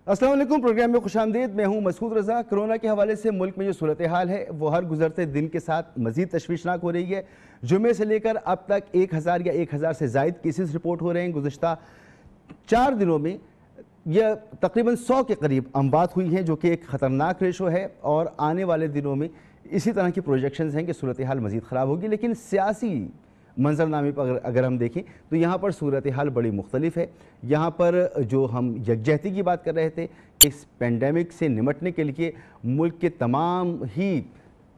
अस्सलाम वालेकुम। प्रोग्राम में खुशामदीद। मैं हूं मसूद रज़ा। कोरोना के हवाले से मुल्क में जो सूरत हाल है वो हर गुजरते दिन के साथ मज़ीद तशवीशनाक हो रही है। जुमे से लेकर अब तक 1000 या 1000 से ज़ायद केसेस रिपोर्ट हो रहे हैं। गुज़श्ता 4 दिनों में यह तकरीबन 100 के करीब अमवात हुई हैं, जो कि एक ख़तरनाक रेशो है। और आने वाले दिनों में इसी तरह की प्रोजेक्शंस हैं कि सूरत हाल मज़ीद ख़राब होगी। लेकिन सियासी मंजरनामे पर अगर हम देखें तो यहाँ पर सूरत हाल बड़ी मुख्तलिफ है। यहाँ पर जो हम यकजहती की बात कर रहे थे, इस पेंडेमिक से निमटने के लिए मुल्क के तमाम ही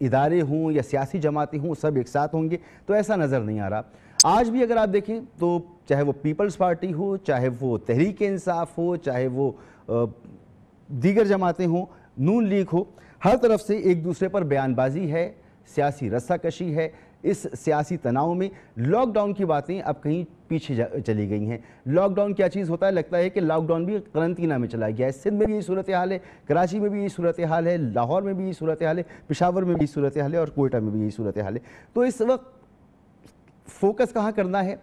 इदारे हों या सियासी जमातें हों, सब एक साथ होंगे, तो ऐसा नज़र नहीं आ रहा। आज भी अगर आप देखें तो चाहे वो पीपल्स पार्टी हो, चाहे वो तहरीक इंसाफ हो, चाहे वो दीगर जमातें हों, नून लीग हो, हर तरफ से एक दूसरे पर बयानबाजी है, सियासी रस्साकशी है। इस सियासी तनाव में लॉकडाउन की बातें अब कहीं पीछे चली गई हैं। लॉकडाउन क्या चीज़ होता है, लगता है कि लॉकडाउन भी करंतना में चला गया है। सिंध में भी यही सूरत हाल है, कराची में भी यही सूरत हाल है, लाहौर में भी यही सूरत हाल है, पेशावर में भी यही सूरत हाल है और कोयटा में भी यही सूरत हाल है। तो इस वक्त फोकस कहाँ करना है,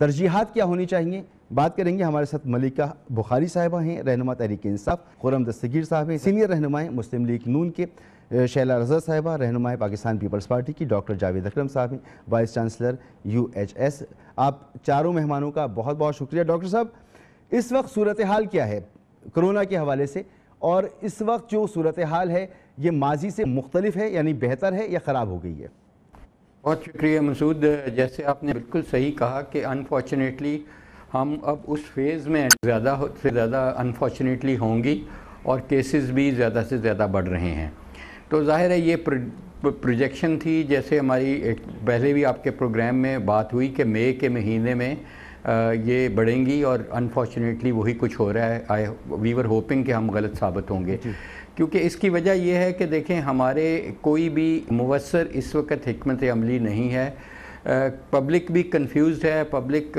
तरजीहात क्या होनी चाहिए, बात करेंगे। हमारे साथ मलिका बुखारी साहिबा हैं, रहनुमा तहरीक इंसाफ, खुर्रम दस्तगीर साहब हैं, सीनियर रहनुमाएँ मुस्लिम लीग नून के, शैला रज़ा साहिबा रहनुमाए पाकिस्तान पीपल्स पार्टी की, डॉक्टर जावेद अकरम साहब हैं, वाइस चांसलर UHS। आप चारों मेहमानों का बहुत बहुत शुक्रिया। डॉक्टर साहब, इस वक्त सूरत हाल क्या है कोरोना के हवाले से, और इस वक्त जो सूरत हाल है ये माजी से मुख्तलिफ है, यानी बेहतर है या ख़राब हो गई है? बहुत शुक्रिया मसूद। जैसे आपने बिल्कुल सही कहा कि अनफॉर्चुनेटली हम अब उस फेज़ में ज़्यादा से ज़्यादा अनफॉर्चुनेटली होंगी और केसेस भी ज़्यादा से ज़्यादा बढ़ रहे हैं। तो ज़ाहिर है ये प्रोजेक्शन थी, जैसे हमारी पहले भी आपके प्रोग्राम में बात हुई कि मई के महीने में ये बढ़ेंगी, और अनफॉर्चुनेटली वही कुछ हो रहा है। वी वर होपिंग कि हम गलत साबित होंगे, क्योंकि इसकी वजह यह है कि देखें हमारे कोई भी मुवस्सर इस वक्त हिकमत अमली नहीं है। पब्लिक भी कंफ्यूज्ड है, पब्लिक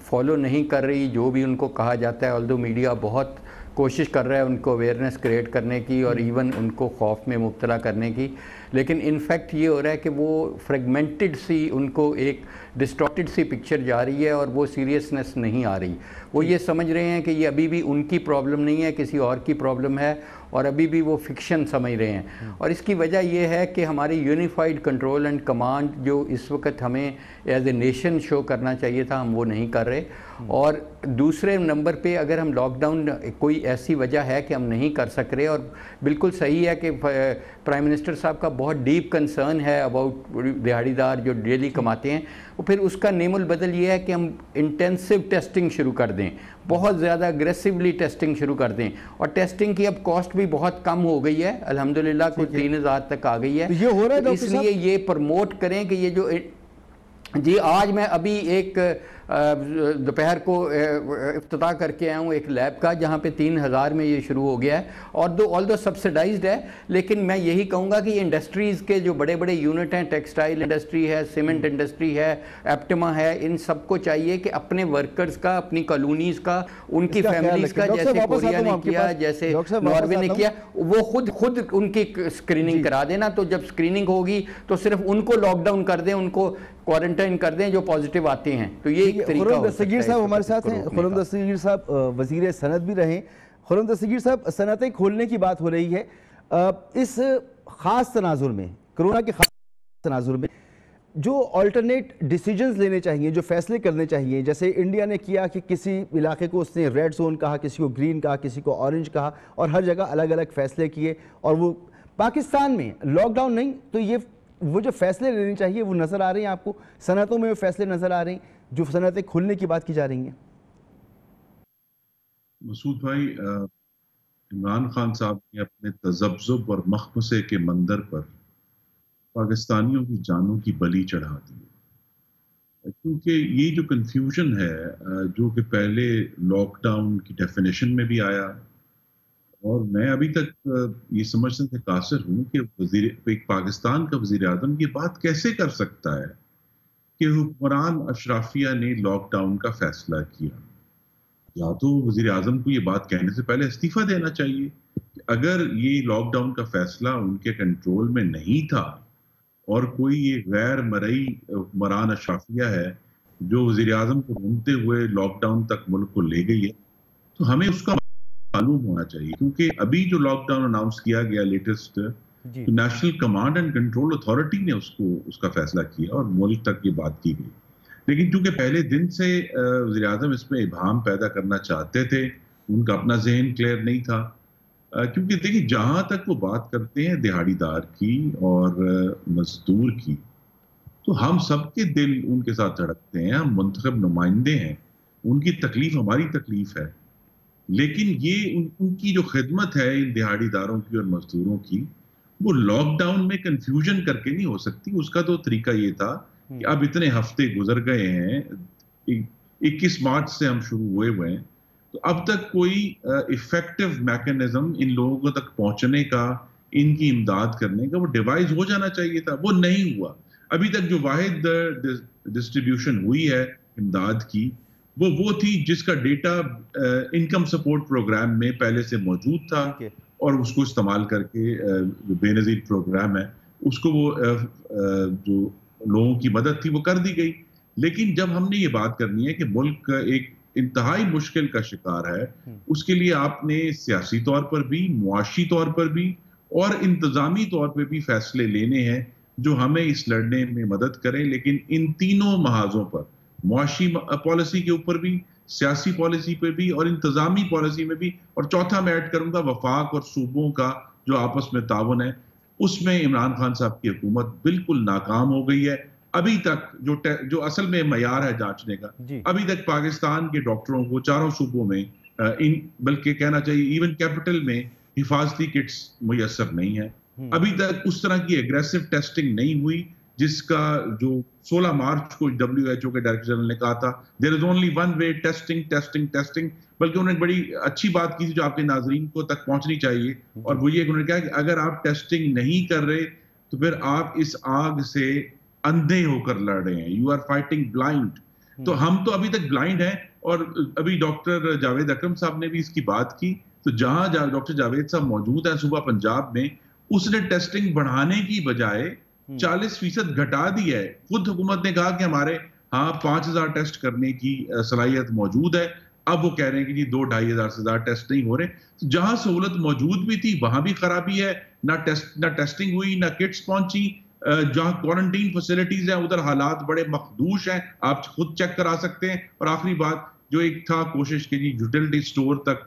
फॉलो नहीं कर रही जो भी उनको कहा जाता है। ऑल्दो मीडिया बहुत कोशिश कर रहा है उनको अवेयरनेस क्रिएट करने की और इवन उनको खौफ में मुब्तला करने की, लेकिन इनफैक्ट ये हो रहा है कि वो फ्रेगमेंटेड सी, उनको एक डिस्टॉर्टेड सी पिक्चर जा रही है और वो सीरियसनेस नहीं आ रही। वो ये समझ रहे हैं कि ये अभी भी उनकी प्रॉब्लम नहीं है, किसी और की प्रॉब्लम है, और अभी भी वो फिक्शन समझ रहे हैं। और इसकी वजह यह है कि हमारी यूनिफाइड कंट्रोल एंड कमांड जो इस वक्त हमें एज ए नेशन शो करना चाहिए था, हम वो नहीं कर रहे। और दूसरे नंबर पे अगर हम लॉकडाउन, कोई ऐसी वजह है कि हम नहीं कर सक रहे, और बिल्कुल सही है कि प्राइम मिनिस्टर साहब का बहुत डीप कंसर्न है अबाउट दिहाड़ीदार जो डेली कमाते हैं, और फिर उसका नेमुल बदल ये है कि हम इंटेंसिव टेस्टिंग शुरू कर दें, बहुत ज़्यादा अग्रेसिवली टेस्टिंग शुरू कर दें। और टेस्टिंग की अब कॉस्ट भी बहुत कम हो गई है, अल्हम्दुलिल्लाह, कुछ 3000 तक आ गई है। तो ये हो रहा है, तो इसलिए ये प्रमोट करें कि ये जो जी, आज मैं अभी एक दोपहर को इफ्तिताह करके आया हूँ एक लैब का, जहाँ पे 3000 में ये शुरू हो गया है, और ऑल्दो सब्सिडाइज्ड है। लेकिन मैं यही कहूँगा कि इंडस्ट्रीज़ के जो बड़े बड़े यूनिट हैं, टेक्सटाइल इंडस्ट्री है, सीमेंट इंडस्ट्री है, एप्टिमा है, इन सबको चाहिए कि अपने वर्कर्स का, अपनी कॉलोनीज़ का, उनकी फैमिलीज़ का, जैसे कोरिया ने किया, जैसे नॉर्वे ने किया, वो खुद उनकी स्क्रीनिंग करा देना। तो जब स्क्रीनिंग होगी तो सिर्फ उनको लॉकडाउन कर दें, उनको क्वारंटाइन कर दें जो पॉजिटिव आते हैं। तो ये खुर्रम दस्तगीर साहब हमारे साथ हैं। खुर्रम दस्तगीर साहब वज़ीर सनत भी रहे। खुर्रम दस्तगीर साहब, सनतें खोलने की बात हो रही है, इस ख़ास तनाजुर में, कोरोना के ख़ास तनाजुर में जो अल्टरनेट डिसीजंस लेने चाहिए, जो फैसले करने चाहिए, जैसे इंडिया ने किया कि किसी इलाके को उसने रेड जोन कहा, किसी को ग्रीन कहा, किसी को ऑरेंज कहा, और हर जगह अलग अलग फैसले किए। और वो पाकिस्तान में लॉकडाउन नहीं, तो ये वो जो फैसले लेने चाहिए वो नज़र आ रहे हैं आपको? सनतों में वो फैसले नज़र आ रहे हैं जो सनतें खुलने की बात की जा रही हैं? मसूद भाई, इमरान खान साहब ने अपने तज़ब्ज़ुब और मखमसे के मंदर पर पाकिस्तानियों की जानों की बलि चढ़ा दी, क्योंकि ये जो कन्फ्यूजन है जो कि पहले लॉकडाउन की डेफिनेशन में भी आया, और मैं अभी तक ये समझने से कासिर हूँ कि एक पाकिस्तान का वज़ीर आज़म ये बात कैसे कर सकता है कि हुक्मरान अशराफिया ने लॉकडाउन का फैसला किया। या तो वज़ीर आज़म को ये बात कहने से पहले इस्तीफा देना चाहिए कि अगर ये लॉकडाउन का फैसला उनके कंट्रोल में नहीं था और कोई ये गैर मरई हुक्मरान अशराफिया है जो वज़ीर आज़म को घूमते हुए लॉकडाउन तक मुल्क को ले गई है, तो हमें उसका मालूम होना चाहिए, क्योंकि अभी जो लॉकडाउन अनाउंस किया गया लेटेस्ट, तो national command and control authority ने उसका फैसला किया और मुल्क तक ये बात की गई। लेकिन क्योंकि पहले दिन से वज़ीर आज़म इसमें इबहम पैदा करना चाहते थे, उनका अपना ज़हन क्लियर नहीं था, क्योंकि देखिए जहां तक वो बात करते हैं दिहाड़ीदार की और मजदूर की, तो हम सबके दिल उनके साथ धड़कते हैं, हम मुंतखब नुमाइंदे हैं, उनकी तकलीफ हमारी तकलीफ है। लेकिन ये उनकी जो खिदमत है इन दिहाड़ीदारों की और मजदूरों की, वो लॉकडाउन में कंफ्यूजन करके नहीं हो सकती। उसका तो तरीका ये था कि अब इतने हफ्ते गुजर गए हैं, 21 मार्च से हम शुरू हुए हैं, तो अब तक कोई इफेक्टिव मैकेनिज्म इन लोगों तक पहुंचने का, इनकी इमदाद करने का वो डिवाइस हो जाना चाहिए था, वो नहीं हुआ। अभी तक जो वाहिद डिस्ट्रीब्यूशन हुई है इमदाद की, वो थी जिसका डेटा इनकम सपोर्ट प्रोग्राम में पहले से मौजूद था, और उसको इस्तेमाल करके जो बेनज़ीर प्रोग्राम है उसको वो जो लोगों की मदद थी वो कर दी गई। लेकिन जब हमने ये बात करनी है कि मुल्क एक इंतहाई मुश्किल का शिकार है, उसके लिए आपने सियासी तौर पर भी, मुआशी तौर पर भी और इंतजामी तौर पर भी फैसले लेने हैं जो हमें इस लड़ने में मदद करें। लेकिन इन तीनों महाजों पर, मुआशी पॉलिसी के ऊपर भी, सियासी पॉलिसी पे भी और इंतजामी पॉलिसी में भी, और चौथा मैं ऐड करूंगा वफाक और सूबों का जो आपस में ताउन है, उसमें इमरान खान साहब की हुकूमत बिल्कुल नाकाम हो गई है। अभी तक जो असल में मयार है जांचने का, अभी तक पाकिस्तान के डॉक्टरों को चारों सूबों में बल्कि कहना चाहिए इवन कैपिटल में हिफाजती किट्स मुयस्सर नहीं है। अभी तक उस तरह की एग्रेसिव टेस्टिंग नहीं हुई जिसका जो 16 मार्च को WHO के डायरेक्टर जनरल ने कहा था, there is only one way, testing testing testing. बल्कि उन्होंने बड़ी अच्छी बात की थी जो आपके नाजरीन को तक पहुंचनी चाहिए, और वो ये उन्होंने कहा कि अगर आप टेस्टिंग नहीं कर रहे तो फिर आप इस आग से अंधे होकर लड़ रहे हैं, यू आर फाइटिंग ब्लाइंड। तो हम तो अभी तक ब्लाइंड हैं, और अभी डॉक्टर जावेद अकरम साहब ने भी इसकी बात की। तो जहां डॉक्टर जावेद साहब मौजूद हैं सूबा पंजाब में, उसने टेस्टिंग बढ़ाने की बजाय 40% घटा दी है। खुद हुकूमत ने कहा कि हमारे 5000 टेस्ट करने की सलाहियत मौजूद है, अब वो कह रहे हैं कि जी 2-2,500 से ज्यादा टेस्ट नहीं हो रहे। तो जहां सहूलत मौजूद भी थी वहां भी खराबी है, ना टेस्टिंग हुई, ना किट्स पहुंची। जहां क्वारंटीन फैसिलिटीज हैं उधर हालात बड़े मखदूश हैं, आप खुद चेक करा सकते हैं। और आखिरी बात जो एक था कोशिश की यूटिलिटी स्टोर तक,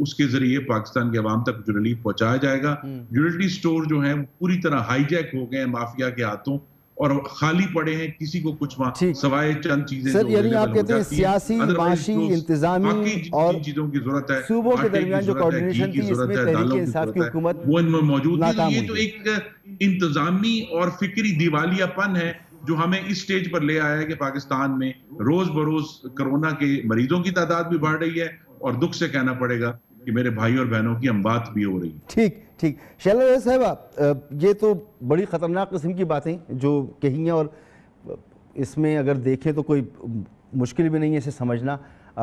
उसके जरिए पाकिस्तान के अवाम तक जो रिलीफ पहुंचाया जाएगा। यूटिलिटी स्टोर जो है वो पूरी तरह हाईजैक हो गए हैं माफिया के हाथों और खाली पड़े हैं, किसी को कुछ सवाए चंद चीजें। सर यानी आप कहते हैं सियासी, माशी, इंतजामी और चीजों की जरूरत है, सूबों के दरमियान जो कोऑर्डिनेशन थी इसमें तहरीक इंसाफ की हुकूमत वो इनमें मौजूद है। ये तो एक इंतजामी और फिक्री दिवालियापन है जो हमें इस स्टेज पर ले आया है कि पाकिस्तान में रोज बरोज कोरोना के मरीजों की तादाद भी बढ़ रही है, और दुख से कहना पड़ेगा कि मेरे भाई और बहनों की अमवात भी हो रही है। ठीक ठीक। शैला साहब, ये तो बड़ी ख़तरनाक किस्म की बातें जो कही हैं, और इसमें अगर देखें तो कोई मुश्किल भी नहीं है इसे समझना।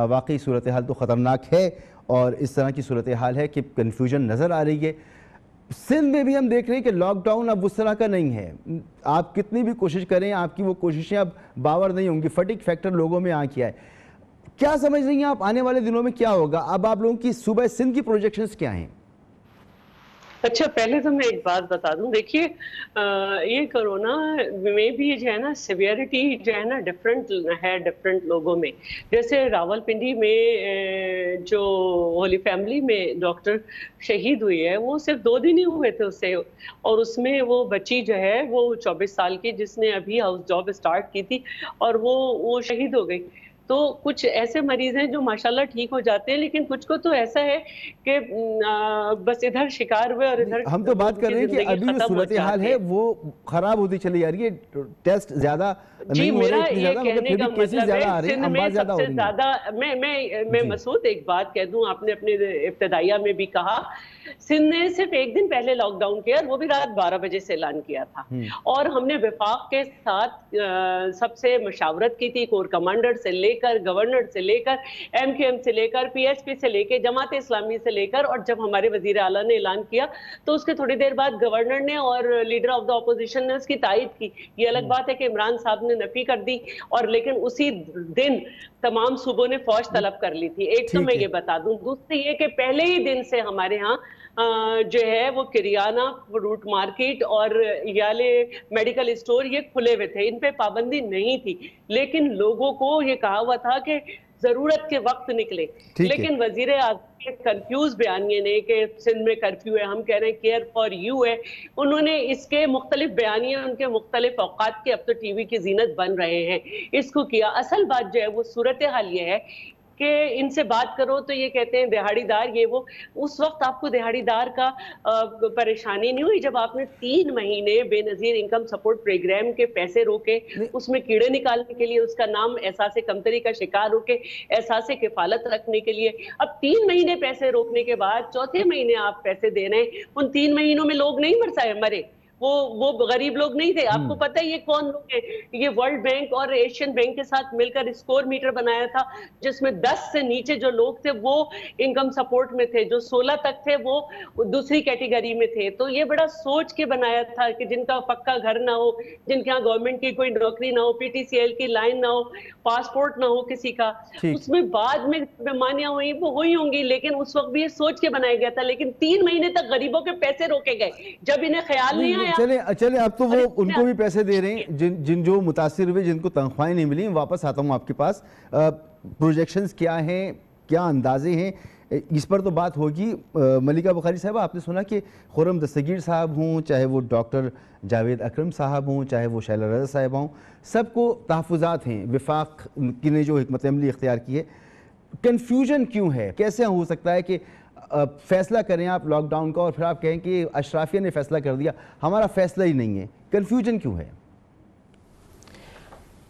वाकई सूरत हाल तो ख़तरनाक है, और इस तरह की सूरत हाल है कि कन्फ्यूजन नज़र आ रही है। सिंध में भी हम देख रहे हैं कि लॉकडाउन अब उस तरह का नहीं है। आप कितनी भी कोशिश करें, आपकी वो कोशिशें अब बावर नहीं होंगी। फटीग फैक्टर लोगों में आ गया है। क्या समझ रही हैं आप आने वाले दिनों में क्या होगा? अब आप लोगों की सूबा सिंध की प्रोजेक्शंस क्या हैं? अच्छा, पहले तो मैं एक बात बता दूं। देखिए, ये कोरोना में भी जो है ना सिवियरिटी जो है ना डिफरेंट है डिफरेंट लोगों में। जैसे रावलपिंडी में जो होली फैमिली में डॉक्टर शहीद हुई है, वो सिर्फ 2 दिन ही हुए थे उससे, और उसमें वो बच्ची जो है वो 24 साल की जिसने अभी हाउस जॉब स्टार्ट की थी, और वो शहीद हो गई। तो कुछ ऐसे मरीज हैं जो माशाल्लाह ठीक हो जाते हैं, लेकिन कुछ को तो ऐसा है कि बस इधर शिकार हुए और इधर हम तो बात कर रहे हैं कि अभी जो सूरत हाल है वो खराब होती चली जा रही है। टेस्ट ज्यादा नहीं हो रहे, इतनी ज्यादा, मगर फिर भी केसेस ज्यादा आ रहे हैं, अंबार ज्यादा हो रही है। मैं मसूद एक बात कह दूं, आपने अपने इब्तिदाइया में भी कहा, सिंध ने सिर्फ 1 दिन पहले लॉकडाउन किया, वो भी रात 12 बजे से ऐलान किया था, और हमने विफाक के साथ सबसे मशावरत की थी, कोर कमांडर से लेकर लेकर, गवर्नर से लेकर, MQM से लेकर, PSP से लेकर, जमात इस्लामी से लेकर, और जब हमारे वजीर आला ने ऐलान किया तो उसके थोड़ी देर बाद गवर्नर ने और लीडर ऑफ द ऑपोजिशन ने उसकी तायद की। ये अलग बात है कि इमरान साहब ने नफी कर दी, और लेकिन उसी दिन तमाम सूबों ने फौज तलब कर ली थी। एक तो मैं ये बता दूं, दूसरी ये कि पहले ही दिन से हमारे यहाँ जो है वो किरियाना, फ्रूट मार्केट और याले मेडिकल स्टोर ये खुले हुए थे, इन पे पाबंदी नहीं थी, लेकिन लोगों को ये कहा हुआ था कि जरूरत के वक्त निकले। लेकिन वजीर आज़म के कंफ्यूज बयानिए ने कि सिंध में कर्फ्यू है, हम कह रहे हैं केयर फॉर यू है, उन्होंने इसके मुख्तलिफ बयानिए उनके मुख्तलिफ औकात के अब तो टीवी की जीनत बन रहे हैं, इसको किया। असल बात जो है वो सूरत हाल ये है कि इनसे बात करो तो ये कहते हैं दिहाड़ीदार ये वो। उस वक्त आपको दिहाड़ीदार का परेशानी नहीं हुई जब आपने 3 महीने बेनजीर इनकम सपोर्ट प्रोग्राम के पैसे रोके, उसमें कीड़े निकालने के लिए, उसका नाम एहसास कमतरी का शिकार होके एहसास किफालत रखने के लिए। अब 3 महीने पैसे रोकने के बाद चौथे महीने आप पैसे दे रहे हैं। उन 3 महीनों में लोग नहीं मरे, वो गरीब लोग नहीं थे। आपको पता है ये कौन लोग हैं? ये वर्ल्ड बैंक और एशियन बैंक के साथ मिलकर स्कोर मीटर बनाया था, जिसमें 10 से नीचे जो लोग थे वो इनकम सपोर्ट में थे, जो 16 तक थे वो दूसरी कैटेगरी में थे। तो ये बड़ा सोच के बनाया था कि जिनका पक्का घर ना हो, जिनके यहाँ गवर्नमेंट की कोई नौकरी ना हो, PTCL की लाइन ना हो, पासपोर्ट ना हो किसी का, उसमें बाद में बेमानियां हुई वो हुई होंगी, लेकिन उस वक्त भी ये सोच के बनाया गया था। लेकिन 3 महीने तक गरीबों के पैसे रोके गए जब इन्हें ख्याल नहीं आया। चले अब तो वो उनको भी पैसे दे रहे हैं जिन जो मुतासिर हुए, जिनको तनख्वाहें नहीं मिली। वापस आता हूँ आपके पास। प्रोजेक्शंस क्या हैं, क्या अंदाजे हैं, इस पर तो बात होगी। मलिका बुखारी साहब, आपने सुना कि खुर्रम दस्तगीर साहब हों, चाहे वो डॉक्टर जावेद अकरम साहब हों, चाहे वो शैला रज़ा साहब हों, सबको तहफ़्फ़ुज़ात हैं। वफाक की ने जो हिकमत अमली इख्तियार की है, कन्फ्यूजन क्यों है? कैसे हो सकता है कि फैसला करें आप लॉकडाउन का और फिर आप कहें कि अशराफिया ने फैसला कर दिया, हमारा फैसला ही नहीं है? कन्फ्यूजन क्यों है?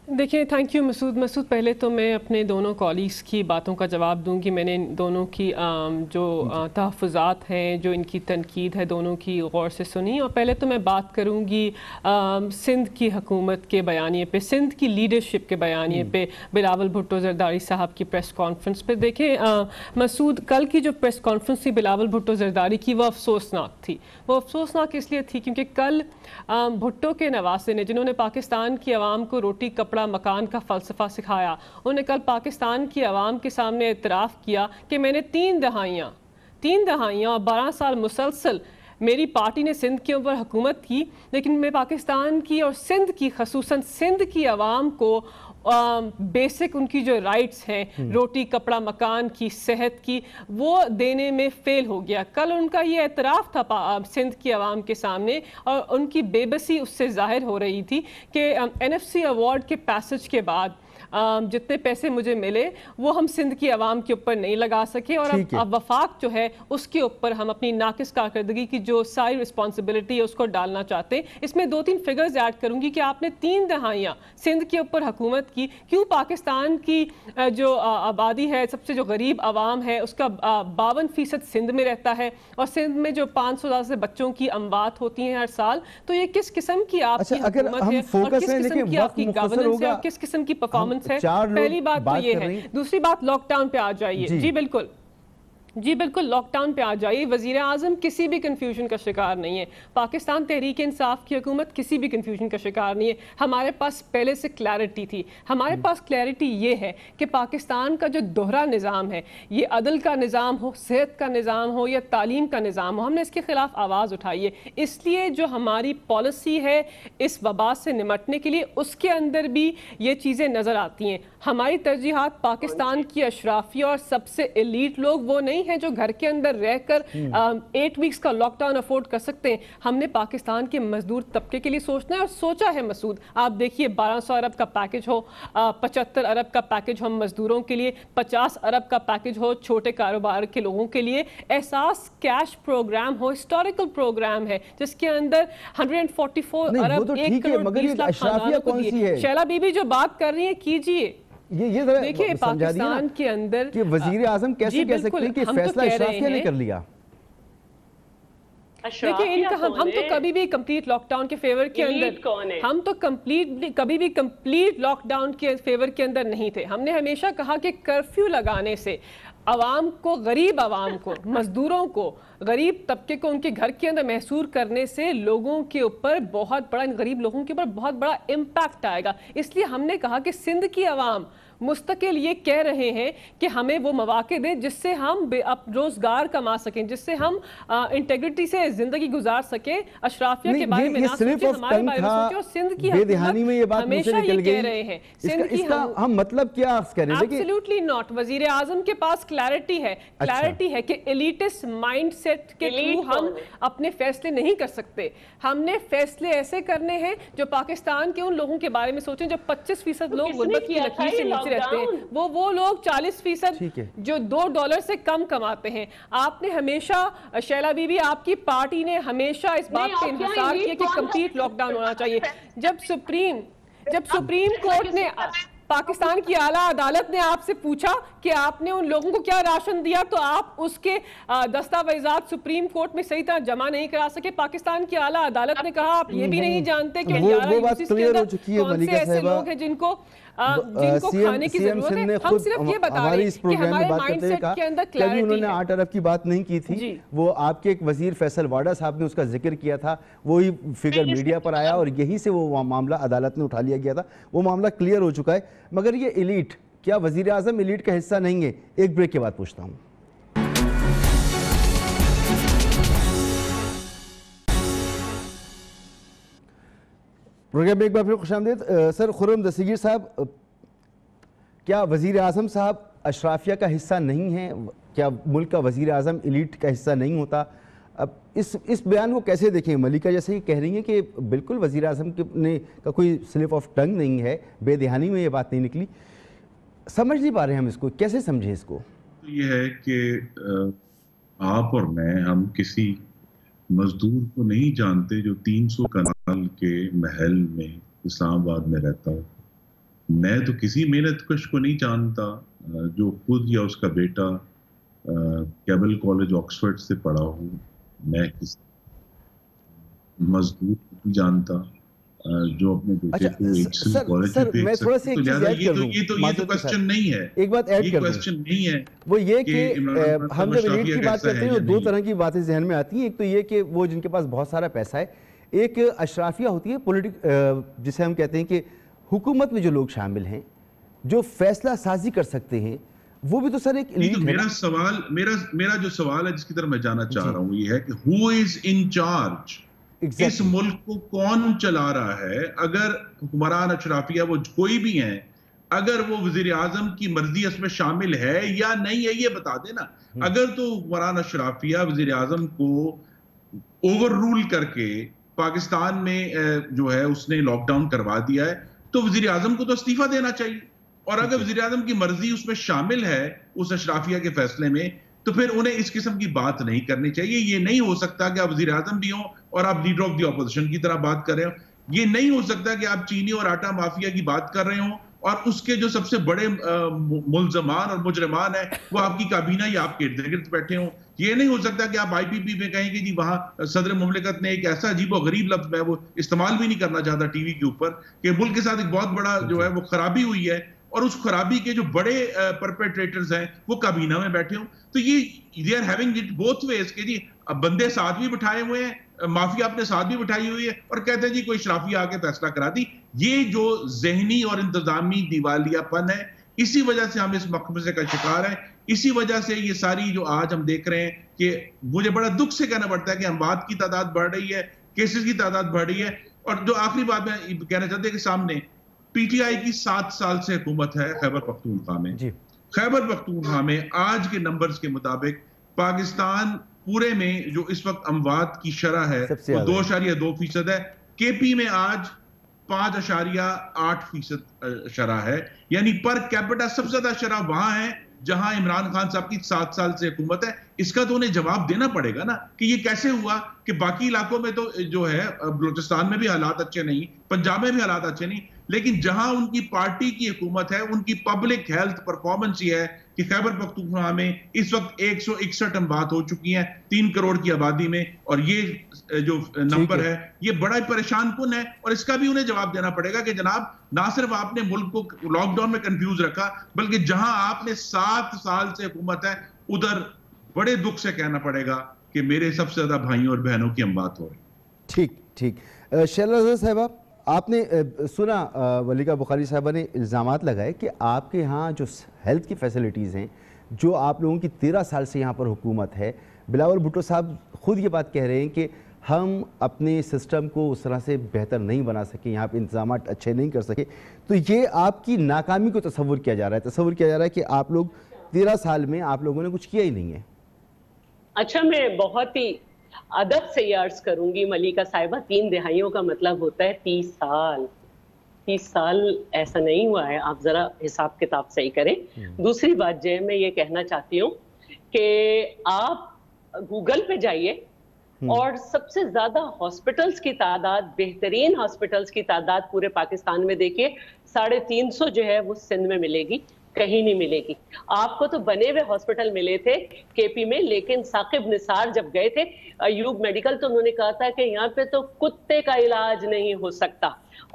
देखिए, थैंक यू मसूद। पहले तो मैं अपने दोनों कॉलीग्स की बातों का जवाब दूंगी। मैंने दोनों की जो तहफ़्फ़ुज़ात हैं, जो इनकी तनकीद है, दोनों की गौर से सुनी। और पहले तो मैं बात करूंगी सिंध की हुकूमत के बयानिए पे, सिंध की लीडरशिप के बयानिए पे, बिलावल भुट्टो ज़रदारी साहब की प्रेस कॉन्फ्रेंस पे। देखें मसूद, कल की जो प्रेस कॉन्फ्रेंस थी बिलावल भुट्टो ज़रदारी की, वो अफसोसनाक थी। वो अफसोसनाक इसलिए थी क्योंकि कल भुट्टो के नवासे ने, जिन्होंने पाकिस्तान की आवाम को रोटी कपड़ा मकान का फ़लसफ़ा सिखाया, उन्होंने कल पाकिस्तान की आवाम के सामने इतराफ़ किया कि मैंने 3 दहाइयाँ और 12 साल मुसलसल मेरी पार्टी ने सिंध के ऊपर हुकूमत की, लेकिन मैं पाकिस्तान की और सिंध की, ख़ुसूसन सिंध की आवाम को बेसिक उनकी जो राइट्स हैं, रोटी कपड़ा मकान की, सेहत की, वो देने में फेल हो गया। कल उनका ये एतराफ़ था सिंध की आवाम के सामने, और उनकी बेबसी उससे ज़ाहिर हो रही थी कि NFC अवार्ड के पैसेज के बाद जितने पैसे मुझे मिले वो हम सिंध की आवाम के ऊपर नहीं लगा सके, और अब वफाक जो है उसके ऊपर हम अपनी नाकिस कारकर्दगी की जो सारी रिस्पॉन्सिबिलिटी है उसको डालना चाहते हैं। इसमें 2-3 फिगर्स ऐड करूंगी कि आपने 3 दहाइयाँ सिंध के ऊपर हुकूमत की, क्यों पाकिस्तान की जो आबादी है, सबसे जो गरीब आवाम है, उसका 52% सिंध में रहता है, और सिंध में जो 500 से बच्चों की अमवात होती हैं हर साल। तो ये किस किस्म की आपकी हुकूमत है, और किस किस्म की आपकी गवर्नेंस है, और किस किस्म की परफॉर्मेंस है? पहली बात तो ये है। दूसरी बात, लॉकडाउन पे आ जाइए। जी बिल्कुल लॉकडाउन पे आ जाइए। वज़ीर आज़म किसी भी कन्फ्यूजन का शिकार नहीं है। पाकिस्तान तहरीक इंसाफ की हुकूमत किसी भी कन्फ्यूजन का शिकार नहीं है। हमारे पास पहले से क्लैरिटी थी। हमारे पास क्लैरिटी ये है कि पाकिस्तान का जो दोहरा निज़ाम है, ये अदल का निज़ाम हो, सेहत का निज़ाम हो या तालीम का निज़ाम हो, हमने इसके ख़िलाफ़ आवाज़ उठाई है। इसलिए जो हमारी पॉलिसी है इस वबा से निमटने के लिए, उसके अंदर भी ये चीज़ें नज़र आती हैं। हमारी तरजीहात पाकिस्तान की अशराफिया और सबसे एलीट लोग वो नहीं हैं जो घर के अंदर रहकर 8 वीक्स का लॉकडाउन अफोर्ड कर सकते हैं। हमने पाकिस्तान के मजदूर तबके के लिए सोचना है, और सोचा है मसूद। आप देखिए 1200 अरब का पैकेज हो, 75 अरब का पैकेज हो मजदूरों के लिए, 50 अरब का पैकेज हो छोटे कारोबार के लोगों के लिए, एहसास कैश प्रोग्राम हो, हिस्टोरिकल प्रोग्राम है जिसके अंदर 144 अरब 1 करोड़ 20 लाख खानदानों को दिए। शैला बीबी जो बात कर रही है कीजिए। ये देखिए पाकिस्तान के अंदर कि वजीर आज़म कैसे कह सकते हैं कि फैसला अशराफिया ने कर लिया? देखिए इनका हम तो कभी भी कंप्लीट लॉकडाउन के फेवर के अंदर, हम तो कभी भी कंप्लीट लॉकडाउन के फेवर के अंदर नहीं थे। हमने हमेशा कहा कि कर्फ्यू लगाने से आवाम को, गरीब आवाम को, मजदूरों को, गरीब तबके को उनके घर के अंदर महसूस करने से लोगों के ऊपर बहुत बड़ा, गरीब लोगों के ऊपर बहुत बड़ा इम्पैक्ट आएगा। इसलिए हमने कहा कि सिंध की आवाम मुस्तकिल ये कह रहे हैं कि हमें वो मौके दें जिससे हम रोजगार कमा सकें, जिससे हम इंटेग्रिटी से जिंदगी गुजार सकें। अशराफिया के बारे में ना सोचें, हमारे बारे में सोचें। और सिंध की बेदहानी में ये बात हमेशा ये कह रहे हैं, सिंध की हम मतलब क्या करें? Absolutely not. वजीर आजम के पास क्लैरिटी है, क्लैरिटी है कि एलिटिस्ट माइंडसेट के थ्रू हम अपने फैसले नहीं कर सकते। हमने फैसले ऐसे करने हैं जो पाकिस्तान के उन लोगों के बारे में सोचें जो 25% लोग गुर्बत की लकीर से नीचे रहते हैं, वो लोग 40% जो $2 से कम कमाते हैं। आपने हमेशा, शैला बीबी, आपकी पार्टी ने हमेशा इस बात पे इंतजार किया कि कंप्लीट लॉकडाउन होना चाहिए। जब सुप्रीम कोर्ट ने, पाकिस्तान की आला अदालत ने आपसे पूछा कि आपने उन लोगों को क्या राशन दिया, तो आप उसके दस्तावेजात सुप्रीम कोर्ट में सही तरह जमा नहीं करा सके। पाकिस्तान की आला अदालत ने कहा आप ये भी नहीं जानते कि वो बात क्लियर हो चुकी है कौन से ऐसे लोग हैं जिनको खाने की जरूरत है। हम सिर्फ ये बता रहे हैं कि हमारे माइंडसेट के अंदर क्लैरिटी है। उन्होंने 8 अरब की बात नहीं की थी, वो आपके एक वजीर फैसल वाडा साहब ने उसका जिक्र किया था, वही फिगर मीडिया पर आया और यहीं से वो मामला अदालत ने उठा लिया गया था। वो मामला क्लियर हो चुका है। मगर ये एलीट, क्या वजीर आजम एलीट का हिस्सा नहीं है? एक ब्रेक के बाद पूछता हूँ। प्रोग्राम में एक बार फिर खुशामदीद। सर खुर्रम दस्तगीर साहब, क्या वजीर आजम साहब अशराफिया का हिस्सा नहीं है? क्या मुल्क का वजीर आजम एलीट का हिस्सा नहीं होता? अब इस बयान को कैसे देखें? मलिका जैसे ही कह रही हैं कि बिल्कुल वजीर आजम का कोई स्लिप ऑफ टंग नहीं है, बेदहानी में ये बात नहीं निकली। समझ नहीं पा रहे हम इसको, कैसे समझें इसको? ये है कि आप और मैं, हम किसी मजदूर को नहीं जानते जो 300 कनाल के महल में इस्लामाबाद में रहता हो। मैं तो किसी मेहनतकश को नहीं जानता जो खुद या उसका बेटा केबल कॉलेज ऑक्सफोर्ड से पढ़ा हो। मैं किसी मजदूर को नहीं जानता जो अपने बेटे को एक कॉलेज में भेज सकते। तो ज्यादा ये तो क्वेश्चन नहीं है। एक बात ऐड कर दूं, क्वेश्चन नहीं है वो ये कि हम जब एलीट की बात करते हैं तो दो तरह की बातें जहन में आती हैं। एक तो ये कि वो जिनके पास बहुत सारा पैसा है, एक अशराफिया होती है जिसे हम कहते हैं कि हुकूमत में जो लोग शामिल हैं, जो फैसला साजी कर सकते हैं, वो भी तो सर एक एलीट है। मेरा जो सवाल है जिसकी तरफ मैं जाना चाह रहा हूँ ये है कि हु इज इन चार्ज? इस मुल्क को कौन चला रहा है? अगर हुक्मरान अशराफिया वो कोई भी हैं, अगर वो वजीर आजम की मर्जी इसमें शामिल है या नहीं है, ये बता देना। अगर तो हुक्मरान अशराफिया वजीर आजम को ओवर रूल करके पाकिस्तान में जो है उसने लॉकडाउन करवा दिया है, तो वजीर आजम को तो इस्तीफा देना चाहिए। और अगर वजीर आजम की मर्जी उसमें शामिल है उस अशराफिया के फैसले में, तो फिर उन्हें इस किस्म की बात नहीं करनी चाहिए। ये नहीं हो सकता कि आप वजीर आजम भी हो और आप लीडर ऑफ द ऑपोजिशन की तरह बात कर रहे हो। ये नहीं हो सकता कि आप चीनी और आटा माफिया की बात कर रहे हो और उसके जो सबसे बड़े मुल्जमान और मुजरमान है वो आपकी काबीना या आपके इर्द गिर्द बैठे हो। ये नहीं हो सकता कि आप IPP में कहें कि जी वहां सदर मुमलिकत ने एक ऐसा अजीब और गरीब लफ्ज, मैं वो इस्तेमाल भी नहीं करना चाहता टीवी के ऊपर, कि मुल्क के साथ एक बहुत बड़ा जो है वो खराबी हुई है और उस खराबी के जो बड़े परपेट्रेटर्स हैं वो काबीना में बैठे हो। तो ये they are having it both ways कि जी बंदे साथ भी बिठाए हुए हैं, माफिया अपने साथ भी बिठाई हुई है और कहते हैं जी कोई शराफिया आके फैसला करा दी। ये जो जहनी और इंतजामी दिवालियापन है, इसी वजह से हम इस मकबजे का शिकार हैं। इसी वजह से ये सारी जो आज हम देख रहे हैं कि मुझे बड़ा दुख से कहना पड़ता है कि अमवात की तादाद बढ़ रही है, केसेस की तादाद बढ़ रही है। और जो आखिरी बात मैं कहना चाहते हैं कि सामने PTI की 7 साल से हुकूमत है खैबर पख्तूनख्वा में। खैबर पख्तूनख्वा में आज के नंबर्स के मुताबिक पाकिस्तान पूरे में जो इस वक्त अमवात की शरह है वो 2.2% है। KP में आज 5.8% शरह है, यानी पर कैपिटा सबसे ज्यादा शरह वहां है जहां इमरान खान साहब की 7 साल से हुकूमत है। इसका तो उन्हें जवाब देना पड़ेगा ना कि ये कैसे हुआ कि बाकी इलाकों में तो जो है बलूचिस्तान में भी हालात अच्छे नहीं, पंजाब में भी हालात अच्छे नहीं, لیکن جہاں ان کی پارٹی کی حکومت ہے، ان کی پبلک ہیلتھ پرفارمنس یہ ہے کہ خیبر پختونخوا میں اس وقت 161 اموات ہو چکی ہیں 3 کروڑ کی آبادی میں، اور یہ جو نمبر ہے یہ بڑا پریشان کن ہے، اور اس کا بھی انہیں جواب دینا پڑے گا کہ جناب نہ صرف آپ نے ملک کو لاک ڈاؤن میں کنفیوز رکھا، بلکہ جہاں آپ نے 7 سال سے حکومت ہے ادھر بڑے دکھ سے کہنا پڑے گا کہ میرے سب سے زیادہ بھائیوں اور بہنوں کی اموات ہو رہی۔ ٹھیک ٹھیک، شیلا رضا صاحبہ، آپ نے سنا ملکہ بخاری صاحبہ نے الزامات لگائے کہ آپ کے ہاں جو ہیلتھ کی فیسلٹیز ہیں، جو آپ لوگوں کی 13 سال سے یہاں پر حکومت ہے، بلاول بھٹو صاحب خود یہ بات کہہ رہے ہیں کہ ہم اپنے سسٹم کو اس طرح سے بہتر نہیں بنا سکے، یہاں پہ انتظامات اچھے نہیں کر سکے، تو یہ آپ کی ناکامی کو تصور کیا جا رہا ہے کہ آپ لوگ 13 سال میں آپ لوگوں نے کچھ کیا ہی نہیں ہے۔ اچھا، میں بہت ہی ادب سے یہ عرض کروں گی ملکہ صاحبہ، 3 دہائیوں کا مطلب ہوتا ہے 30 سال۔ 30 سال ایسا نہیں ہوا ہے، آپ ذرا حساب کتاب صحیح کریں۔ دوسری بات جو ہے میں یہ کہنا چاہتی ہوں کہ آپ گوگل پہ جائیے اور سب سے زیادہ ہاسپٹلز کی تعداد، بہترین ہاسپٹلز کی تعداد پورے پاکستان میں دیکھیے، 350 جو ہے وہ سندھ میں ملے گی، کہیں نہیں ملے گی۔ آپ کو تو بنے ہوئے ہاسپٹل ملے تھے کے پی میں، لیکن ثاقب نثار جب گئے تھے ایوب میڈیکل تو انہوں نے کہا تھا کہ یہاں پہ تو کتے کا علاج نہیں ہو سکتا۔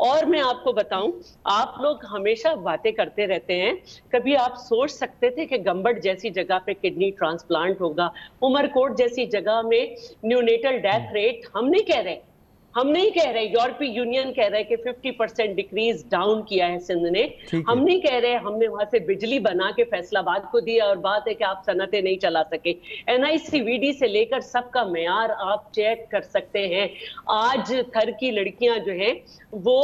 اور میں آپ کو بتاؤں، آپ لوگ ہمیشہ باتیں کرتے رہتے ہیں، کبھی آپ سوچ سکتے تھے کہ گمبٹ جیسی جگہ پہ کڈنی ٹرانسپلانٹ ہوگا، عمر کوٹ جیسی جگہ میں نیونیٹل ڈیتھ ریٹ، ہم نہیں کہہ رہے، یورپی یونین کہہ رہے کہ 50% ڈیکریز ڈاؤن کیا ہے سندھ نے، ہم نہیں کہہ رہے، ہم نے وہاں سے بجلی بنا کے فیصل آباد کو دیا، اور بات ہے کہ آپ صنعتیں نہیں چلا سکے۔ NICVD سے لے کر سب کا معیار آپ چیک کر سکتے ہیں۔ آج تھر کی لڑکیاں جو ہیں وہ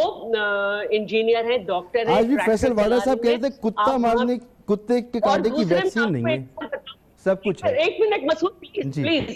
انجینئر ہیں، ڈاکٹر ہیں، آج بھی فیصل والا صاحب کہتے ہیں کتا مارنے، کتے کے کاٹے کی ویکسین نہیں ہے، سب کچھ ہے۔ 1 منٹ مسعود پلیز،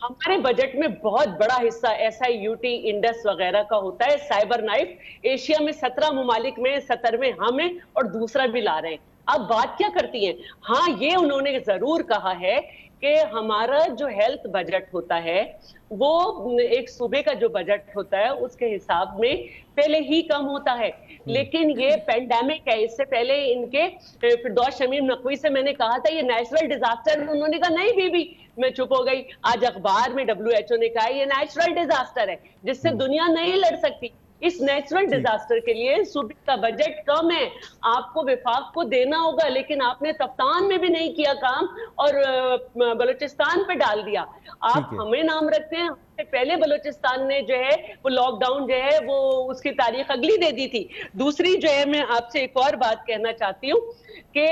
ہمارے بجٹ میں بہت بڑا حصہ SIUT انڈس وغیرہ کا ہوتا ہے۔ سائبر نائف ایشیا میں 17 ممالک میں 17ویں ہم ہیں اور دوسرا بھی لا رہے ہیں۔ اب بات کیا کرتی ہیں؟ ہاں، یہ انہوں نے ضرور کہا ہے کہ ہمارا جو ہیلتھ بجٹ ہوتا ہے وہ ایک صوبے کا جو بجٹ ہوتا ہے اس کے حساب میں پہلے ہی کم ہوتا ہے، لیکن یہ پینڈیمک ہے۔ اس سے پہلے ان کے فردوس شمیم نقوی سے میں نے کہا تھا یہ نیچرل ڈیزاسٹر، انہوں نے کہا نہیں بی بی، میں چپ ہو گئی۔ آج اخبار میں WHO نے کہا یہ نیچرل ڈیزاسٹر ہے جس سے دنیا نہیں لڑ سکتی۔ اس نیچرل ڈیزاسٹر کے لیے صوبے کا بجٹ کم ہے، آپ کو وفاق کو دینا ہوگا، لیکن آپ نے تفتان میں بھی نہیں کیا کام اور بلوچستان پہ ڈال دیا۔ آپ ہمیں نام رکھتے ہیں، پہلے بلوچستان نے جو ہے وہ لاک ڈاؤن جو ہے وہ اس کی تاریخ اگلی دے دی تھی۔ دوسری جو ہے میں آپ سے ایک اور بات کہنا چاہتی ہوں کہ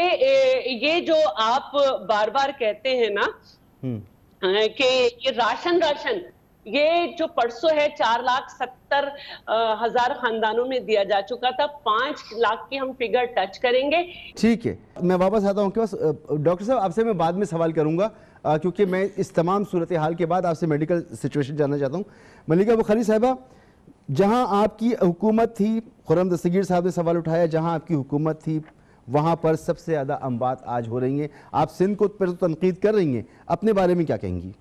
یہ جو آپ بار بار کہتے ہیں نا کہ یہ راشن یہ جو پرسوں ہے 4,70,000 خاندانوں میں دیا جا چکا تھا، 5 لاکھ کی ہم فگر ٹچ کریں گے۔ ٹھیک ہے، میں واپس آتا ہوں کے پاس۔ ڈاکٹر صاحب آپ سے میں بعد میں سوال کروں گا کیونکہ میں اس تمام صورتحال کے بعد آپ سے میڈیکل سچویشن جاننا چاہتا ہوں۔ ملکہ بخاری صاحبہ، جہاں آپ کی حکومت تھی، خرم دستگیر صاحب نے سوال اٹھایا، جہاں آپ کی حکومت تھی وہاں پر سب سے زیادہ اموات آج ہو رہی ہیں، آپ سندھ کو پر تنقید کر رہی ہیں، اپنے بارے میں کیا کہیں گی؟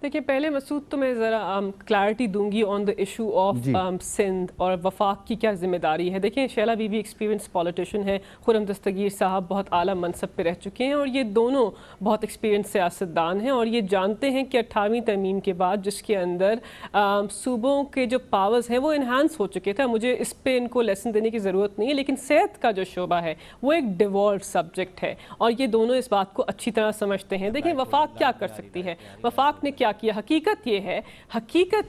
دیکھیں، پہلے مسعود تو میں ذرا کلیئرٹی دوں گی on the issue of Sindh اور وفاق کی کیا ذمہ داری ہے۔ دیکھیں، شیلا بی بی ایکسپیرینس پولیٹیشین ہے، خرم دستگیر صاحب بہت اعلیٰ منصب پہ رہ چکے ہیں، اور یہ دونوں بہت ایکسپیرینس سیاستدان ہیں، اور یہ جانتے ہیں کہ 18ویں ترمیم کے بعد جس کے اندر صوبوں کے جو پاورز ہیں وہ انہانس ہو چکے تھے، مجھے اس پہ ان کو لیسن دینے کی ضرورت نہیں ہے، لیکن صحت کا جو شعبہ ہے وہ ایک ڈیوالوڈ سبجیکٹ ہے، اور یہ دونوں اس بات کو اچھی طرح سمجھتے ہیں۔ دیکھیں، وفاق کیا کر سکتی ہے؟ وفاق نے کیا کیا؟ حقیقت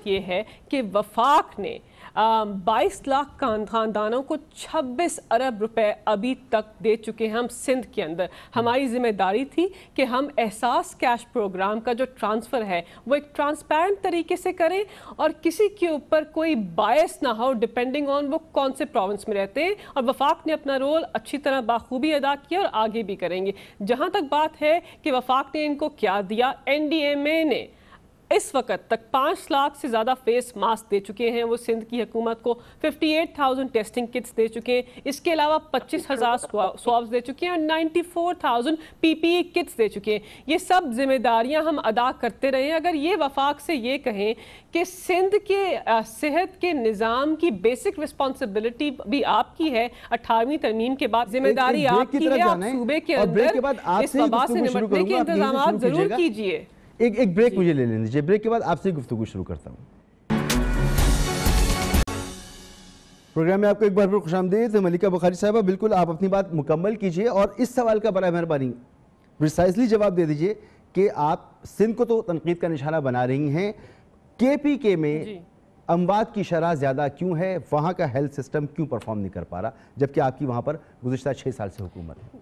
یہ ہے کہ وفاق نے 22 لاکھ خاندانوں کو 26 ارب روپے ابھی تک دے چکے ہیں ہم سندھ کے اندر۔ ہماری ذمہ داری تھی کہ ہم احساس کیش پروگرام کا جو ٹرانسفر ہے وہ ایک ٹرانسپیرنٹ طریقے سے کریں، اور کسی کے اوپر کوئی باعث نہ ہو ڈیپینڈنگ آن وہ کون سے پروونس میں رہتے ہیں، اور وفاق نے اپنا رول اچھی طرح بخوبی ادا کیا اور آگے بھی کریں گے۔ جہاں تک بات ہے کہ وفاق نے ان کو کیا دیا، NDMA نے اس وقت تک 5 لاکھ سے زیادہ فیس ماسک دے چکے ہیں وہ سندھ کی حکومت کو، 58,000 ٹیسٹنگ کٹس دے چکے ہیں، اس کے علاوہ 25,000 سوابز دے چکے ہیں اور 94,000 پی پی ای کٹس دے چکے ہیں۔ یہ سب ذمہ داریاں ہم ادا کرتے رہے ہیں۔ اگر یہ وفاق سے یہ کہیں کہ سندھ کے صحت کے نظام کی بیسک رسپانسبلٹی بھی آپ کی ہے، 18ویں ترمیم کے بعد ذمہ داری آپ کی ہے، آپ صوبے کے اندر اس وبا سے نمٹنے کے انتظامات ضرور کیجئے۔ ایک بریک مجھے لے لینے دیجیے، بریک کے بعد آپ سے گفتگو شروع کرتا ہوں۔ پروگرام میں آپ کو ایک بار پھر خوش آمدید۔ ملکہ بخاری صاحبہ، بالکل آپ اپنی بات مکمل کیجئے اور اس سوال کا برائے مہربانی پریسائزلی جواب دے دیجئے کہ آپ سندھ کو تو تنقید کا نشانہ بنا رہی ہیں، کے پی کے میں اموات کی شرح زیادہ کیوں ہے؟ وہاں کا ہیلتھ سسٹم کیوں پرفارم نہیں کر پا رہا جبکہ آپ کی وہاں پر گزشتہ 6 سال سے حکومت ہے؟